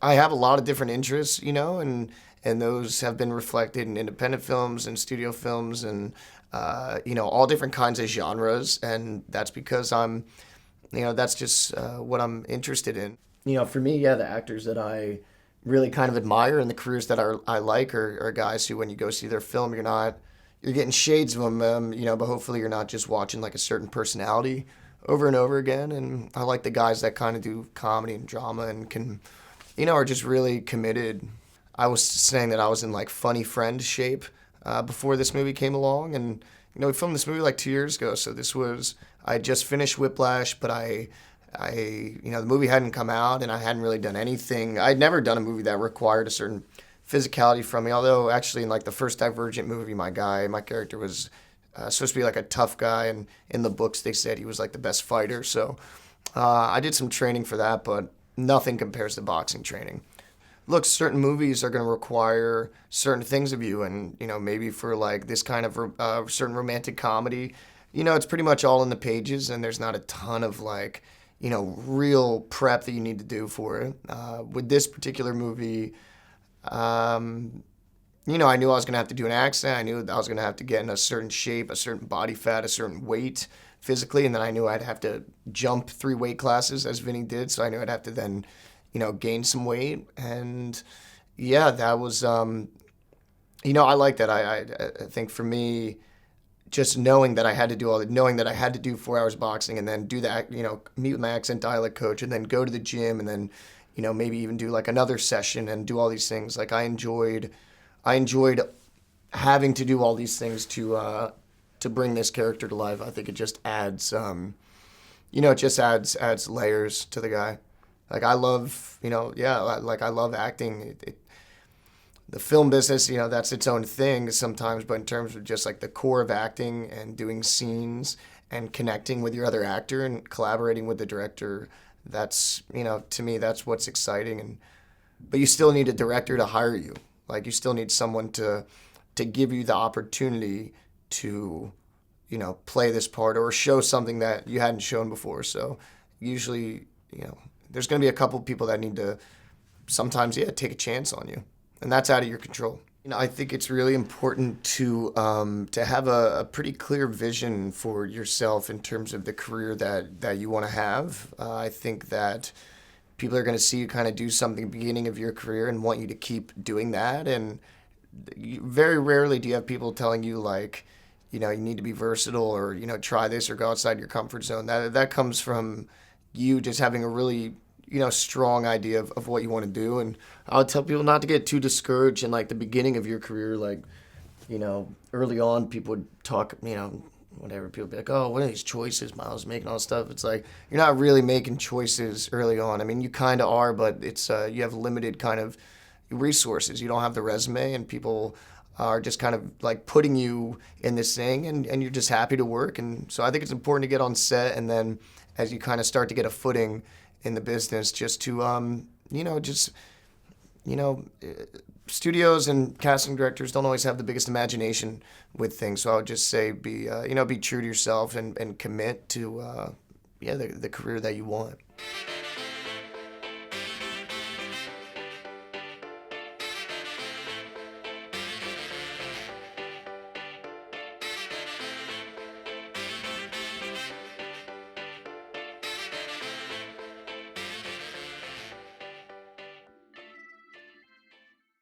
I have a lot of different interests, and those have been reflected in independent films and studio films and all different kinds of genres. And that's because that's just what I'm interested in. For me, yeah, the actors that I really kind of admire and the careers that I like are guys who, when you go see their film, you're getting shades of them, but hopefully you're not just watching like a certain personality over and over again. And I like the guys that kind of do comedy and drama and can, are just really committed. I was saying that I was in like funny friend shape before this movie came along, and we filmed this movie like 2 years ago. So I just finished Whiplash, but the movie hadn't come out, and I hadn't really done anything. I'd never done a movie that required a certain physicality from me. Although actually, in like the first Divergent movie, my character was supposed to be like a tough guy, and in the books they said he was like the best fighter. So I did some training for that, but nothing compares to boxing training. Look, certain movies are going to require certain things of you, and maybe for like this kind of certain romantic comedy, it's pretty much all in the pages, and there's not a ton of like real prep that you need to do for it. With this particular movie, I knew I was going to have to do an accent. I knew I was going to have to get in a certain shape, a certain body fat, a certain weight physically, and then I knew I'd have to jump 3 weight classes as Vinny did, so I knew I'd have to then gain some weight. And yeah, that was, I like that. I think for me, just knowing that I had to do knowing that I had to do 4 hours boxing and then do that, meet with my accent dialect coach and then go to the gym and then, maybe even do like another session and do all these things. Like I enjoyed having to do all these things to bring this character to life. I think it just adds, adds layers to the guy. Like I love, I love acting. The film business, that's its own thing sometimes, but in terms of just like the core of acting and doing scenes and connecting with your other actor and collaborating with the director, that's, to me, that's what's exciting. But you still need a director to hire you. Like you still need someone to give you the opportunity to, play this part or show something that you hadn't shown before. So usually, there's going to be a couple of people that need to sometimes, take a chance on you. And that's out of your control. I think it's really important to have a pretty clear vision for yourself in terms of the career that you want to have. I think that people are going to see you kind of do something at the beginning of your career and want you to keep doing that. And very rarely do you have people telling you like, you need to be versatile or, try this or go outside your comfort zone. That comes from you just having a really strong idea of what you want to do. And I would tell people not to get too discouraged in like the beginning of your career. Like, early on people would talk, whatever, people would be like, oh, what are these choices Miles making, all this stuff. It's like, you're not really making choices early on. I mean, you kind of are, but it's, you have limited kind of resources. You don't have the resume, and people are just kind of like putting you in this thing, and you're just happy to work. And so I think it's important to get on set, and then as you kind of start to get a footing in the business, just to studios and casting directors don't always have the biggest imagination with things. So I would just say be true to yourself and commit to the career that you want.